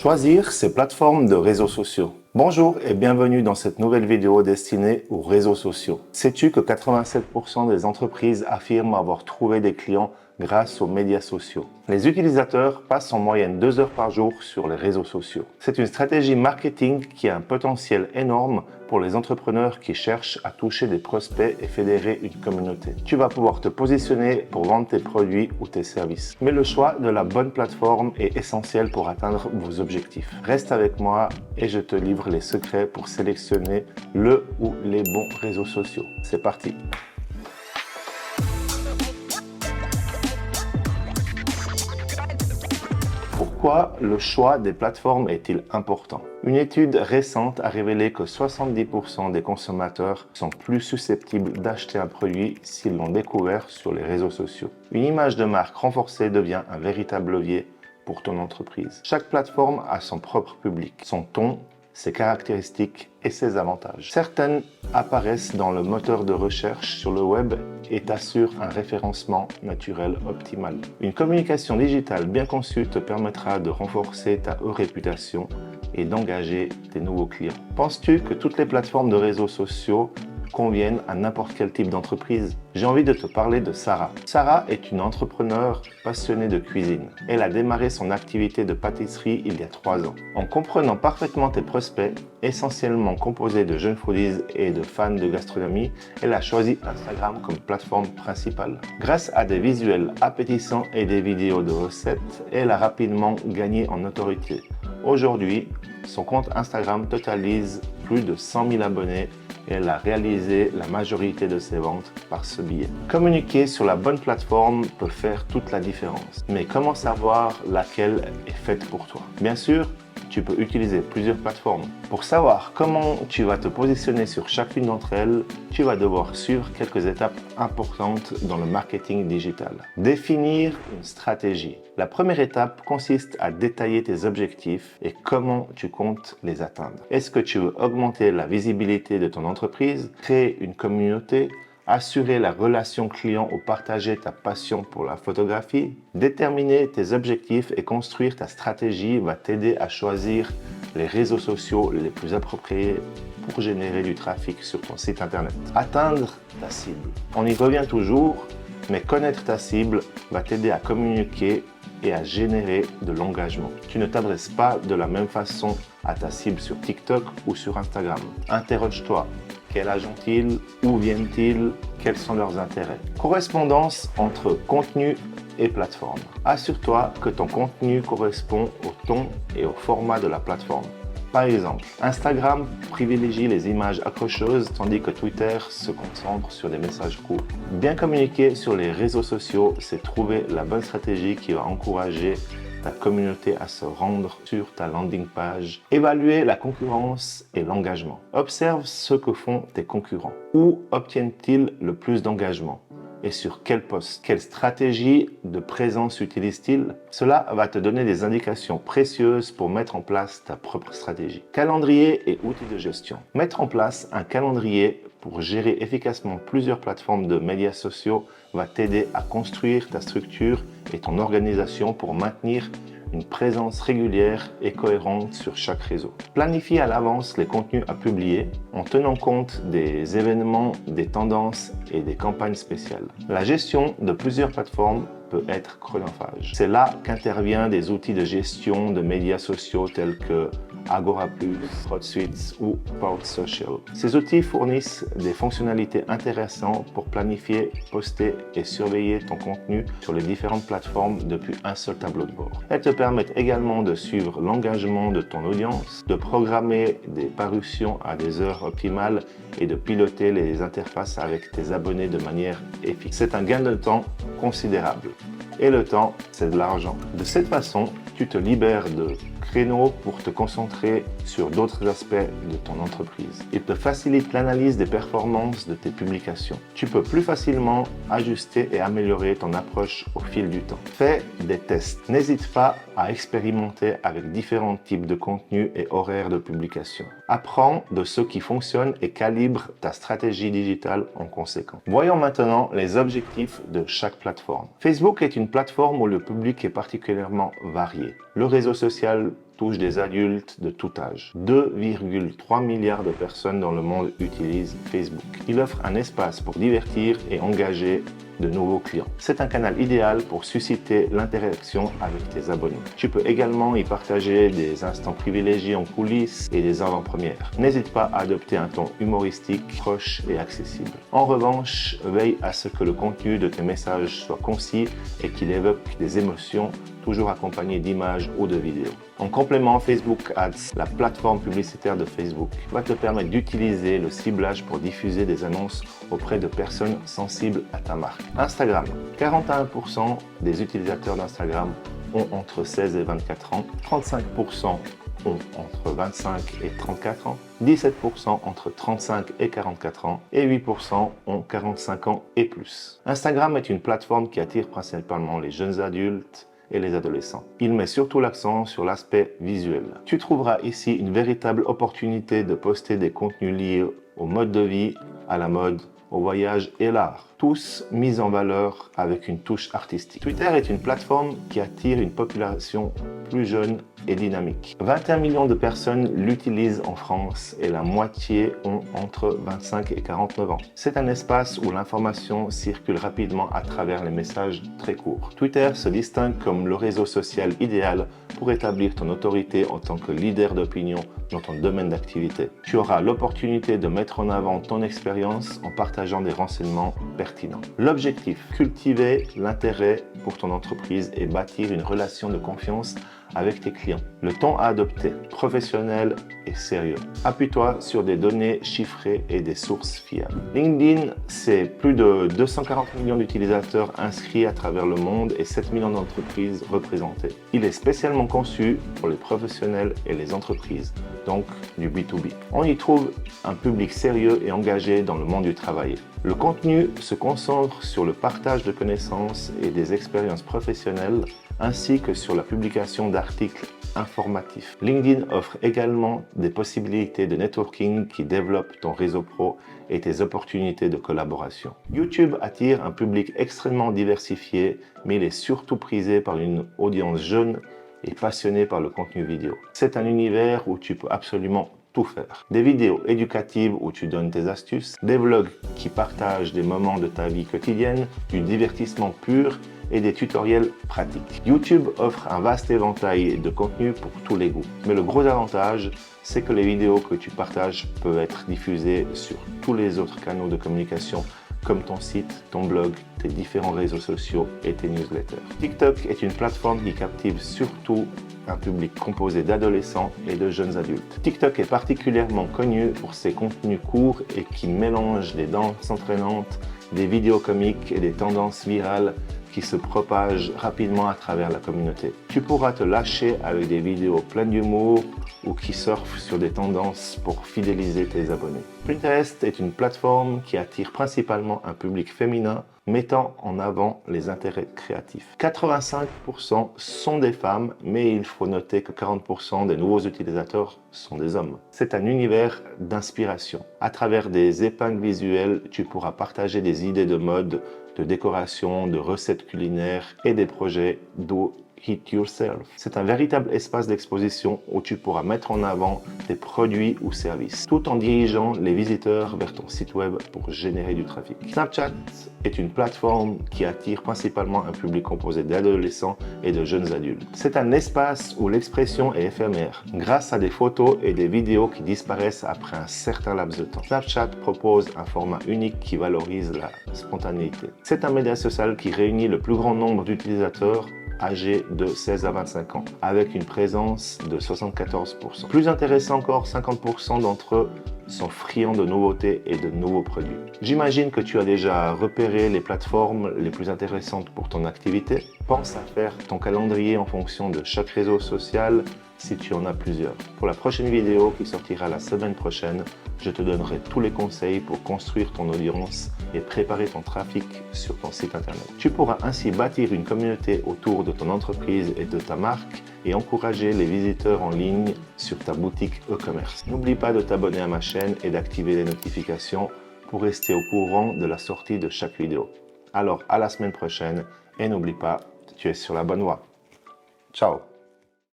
Choisir ses plateformes de réseaux sociaux. Bonjour et bienvenue dans cette nouvelle vidéo destinée aux réseaux sociaux. Sais-tu que 87% des entreprises affirment avoir trouvé des clients grâce aux médias sociaux? Les utilisateurs passent en moyenne 2 heures par jour sur les réseaux sociaux. C'est une stratégie marketing qui a un potentiel énorme pour les entrepreneurs qui cherchent à toucher des prospects et fédérer une communauté. Tu vas pouvoir te positionner pour vendre tes produits ou tes services. Mais le choix de la bonne plateforme est essentiel pour atteindre vos objectifs. Reste avec moi et je te livre les secrets pour sélectionner le ou les bons réseaux sociaux. C'est parti! Pourquoi le choix des plateformes est-il important? Une étude récente a révélé que 70% des consommateurs sont plus susceptibles d'acheter un produit s'ils l'ont découvert sur les réseaux sociaux. Une image de marque renforcée devient un véritable levier pour ton entreprise. Chaque plateforme a son propre public, son ton, ses caractéristiques et ses avantages. Certaines apparaissent dans le moteur de recherche sur le web et t'assurent un référencement naturel optimal. Une communication digitale bien conçue te permettra de renforcer ta réputation et d'engager tes nouveaux clients. Penses-tu que toutes les plateformes de réseaux sociaux conviennent à n'importe quel type d'entreprise? J'ai envie de te parler de Sarah. Sarah est une entrepreneure passionnée de cuisine. Elle a démarré son activité de pâtisserie il y a 3 ans. En comprenant parfaitement tes prospects, essentiellement composés de jeunes foodies et de fans de gastronomie, elle a choisi Instagram comme plateforme principale. Grâce à des visuels appétissants et des vidéos de recettes, elle a rapidement gagné en notoriété. Aujourd'hui, son compte Instagram totalise plus de 100 000 abonnés et elle a réalisé la majorité de ses ventes par ce biais. Communiquer sur la bonne plateforme peut faire toute la différence. Mais comment savoir laquelle est faite pour toi? Bien sûr, tu peux utiliser plusieurs plateformes. Pour savoir comment tu vas te positionner sur chacune d'entre elles, tu vas devoir suivre quelques étapes importantes dans le marketing digital. Définir une stratégie. La première étape consiste à détailler tes objectifs et comment tu comptes les atteindre. Est-ce que tu veux augmenter la visibilité de ton entreprise, créer une communauté, assurer la relation client ou partager ta passion pour la photographie? Déterminer tes objectifs et construire ta stratégie va t'aider à choisir les réseaux sociaux les plus appropriés pour générer du trafic sur ton site internet. Atteindre ta cible. On y revient toujours, mais connaître ta cible va t'aider à communiquer et à générer de l'engagement. Tu ne t'adresses pas de la même façon à ta cible sur TikTok ou sur Instagram. Interroge-toi. Quel âge ont-ils? Où viennent-ils? Quels sont leurs intérêts? Correspondance entre contenu et plateforme. Assure-toi que ton contenu correspond au ton et au format de la plateforme. Par exemple, Instagram privilégie les images accrocheuses tandis que Twitter se concentre sur des messages courts. Bien communiquer sur les réseaux sociaux, c'est trouver la bonne stratégie qui va encourager ta communauté à se rendre sur ta landing page. Évaluer la concurrence et l'engagement. Observe ce que font tes concurrents. Où obtiennent-ils le plus d'engagement? Et sur quel poste? Quelle stratégie de présence utilisent-ils? Cela va te donner des indications précieuses pour mettre en place ta propre stratégie. Calendrier et outils de gestion. Mettre en place un calendrier pour gérer efficacement plusieurs plateformes de médias sociaux va t'aider à construire ta structure et ton organisation pour maintenir une présence régulière et cohérente sur chaque réseau. Planifie à l'avance les contenus à publier en tenant compte des événements, des tendances et des campagnes spéciales. La gestion de plusieurs plateformes peut être chronophage. C'est là qu'interviennent des outils de gestion de médias sociaux tels que Agora+, HotSuite ou Power Social. Ces outils fournissent des fonctionnalités intéressantes pour planifier, poster et surveiller ton contenu sur les différentes plateformes depuis un seul tableau de bord. Elles te permettent également de suivre l'engagement de ton audience, de programmer des parutions à des heures optimales et de piloter les interfaces avec tes abonnés de manière efficace. C'est un gain de temps considérable. Et le temps, c'est de l'argent. De cette façon, tu te libères de créneaux pour te concentrer sur d'autres aspects de ton entreprise. Il te facilite l'analyse des performances de tes publications. Tu peux plus facilement ajuster et améliorer ton approche au fil du temps. Fais des tests. N'hésite pas à expérimenter avec différents types de contenus et horaires de publication. Apprends de ce qui fonctionne et calibre ta stratégie digitale en conséquence. Voyons maintenant les objectifs de chaque plateforme. Facebook est une plateforme où le public est particulièrement varié. Le réseau social touche des adultes de tout âge. 2,3 milliards de personnes dans le monde utilisent Facebook. Il offre un espace pour divertir et engager de nouveaux clients. C'est un canal idéal pour susciter l'interaction avec tes abonnés. Tu peux également y partager des instants privilégiés en coulisses et des avant-premières. N'hésite pas à adopter un ton humoristique, proche et accessible. En revanche, veille à ce que le contenu de tes messages soit concis et qu'il évoque des émotions, toujours accompagné d'images ou de vidéos. En complément, Facebook Ads, la plateforme publicitaire de Facebook, va te permettre d'utiliser le ciblage pour diffuser des annonces auprès de personnes sensibles à ta marque. Instagram. 41% des utilisateurs d'Instagram ont entre 16 et 24 ans, 35% ont entre 25 et 34 ans, 17% entre 35 et 44 ans et 8% ont 45 ans et plus. Instagram est une plateforme qui attire principalement les jeunes adultes et les adolescents. Il met surtout l'accent sur l'aspect visuel. Tu trouveras ici une véritable opportunité de poster des contenus liés au mode de vie, à la mode, au voyage et l'art, tous mis en valeur avec une touche artistique. Twitter est une plateforme qui attire une population plus jeune et dynamique. 21 millions de personnes l'utilisent en France et la moitié ont entre 25 et 49 ans. C'est un espace où l'information circule rapidement à travers les messages très courts. Twitter se distingue comme le réseau social idéal pour établir ton autorité en tant que leader d'opinion dans ton domaine d'activité. Tu auras l'opportunité de mettre en avant ton expérience en partageant des renseignements pertinents. L'objectif, cultiver l'intérêt pour ton entreprise et bâtir une relation de confiance avec tes clients. Le ton à adopter, professionnel et sérieux. Appuie-toi sur des données chiffrées et des sources fiables. LinkedIn, c'est plus de 240 millions d'utilisateurs inscrits à travers le monde et 7 millions d'entreprises représentées. Il est spécialement conçu pour les professionnels et les entreprises, donc du B2B. On y trouve un public sérieux et engagé dans le monde du travail. Le contenu se concentre sur le partage de connaissances et des expériences professionnelles ainsi que sur la publication d'articles informatifs. LinkedIn offre également des possibilités de networking qui développent ton réseau pro et tes opportunités de collaboration. YouTube attire un public extrêmement diversifié, mais il est surtout prisé par une audience jeune et passionnée par le contenu vidéo. C'est un univers où tu peux absolument tout faire. Des vidéos éducatives où tu donnes tes astuces, des vlogs qui partagent des moments de ta vie quotidienne, du divertissement pur et des tutoriels pratiques. YouTube offre un vaste éventail de contenus pour tous les goûts. Mais le gros avantage, c'est que les vidéos que tu partages peuvent être diffusées sur tous les autres canaux de communication comme ton site, ton blog, tes différents réseaux sociaux et tes newsletters. TikTok est une plateforme qui captive surtout un public composé d'adolescents et de jeunes adultes. TikTok est particulièrement connu pour ses contenus courts et qui mélangent des danses entraînantes, des vidéos comiques et des tendances virales qui se propagent rapidement à travers la communauté. Tu pourras te lâcher avec des vidéos pleines d'humour ou qui surfent sur des tendances pour fidéliser tes abonnés. Pinterest est une plateforme qui attire principalement un public féminin, mettant en avant les intérêts créatifs. 85% sont des femmes, mais il faut noter que 40% des nouveaux utilisateurs sont des hommes. C'est un univers d'inspiration. À travers des épingles visuelles, tu pourras partager des idées de mode, de décoration, de recettes culinaires et des projets do it yourself. C'est un véritable espace d'exposition où tu pourras mettre en avant tes produits ou services, tout en dirigeant les visiteurs vers ton site web pour générer du trafic. Snapchat est une plateforme qui attire principalement un public composé d'adolescents et de jeunes adultes. C'est un espace où l'expression est éphémère, grâce à des photos et des vidéos qui disparaissent après un certain laps de temps. Snapchat propose un format unique qui valorise la spontanéité. C'est un média social qui réunit le plus grand nombre d'utilisateurs âgés de 16 à 25 ans, avec une présence de 74%. Plus intéressant encore, 50% d'entre eux sont friands de nouveautés et de nouveaux produits. J'imagine que tu as déjà repéré les plateformes les plus intéressantes pour ton activité. Pense à faire ton calendrier en fonction de chaque réseau social si tu en as plusieurs. Pour la prochaine vidéo qui sortira la semaine prochaine, je te donnerai tous les conseils pour construire ton audience et préparer ton trafic sur ton site internet. Tu pourras ainsi bâtir une communauté autour de ton entreprise et de ta marque et encourager les visiteurs en ligne sur ta boutique e-commerce. N'oublie pas de t'abonner à ma chaîne et d'activer les notifications pour rester au courant de la sortie de chaque vidéo. Alors à la semaine prochaine et n'oublie pas, tu es sur la bonne voie. Ciao!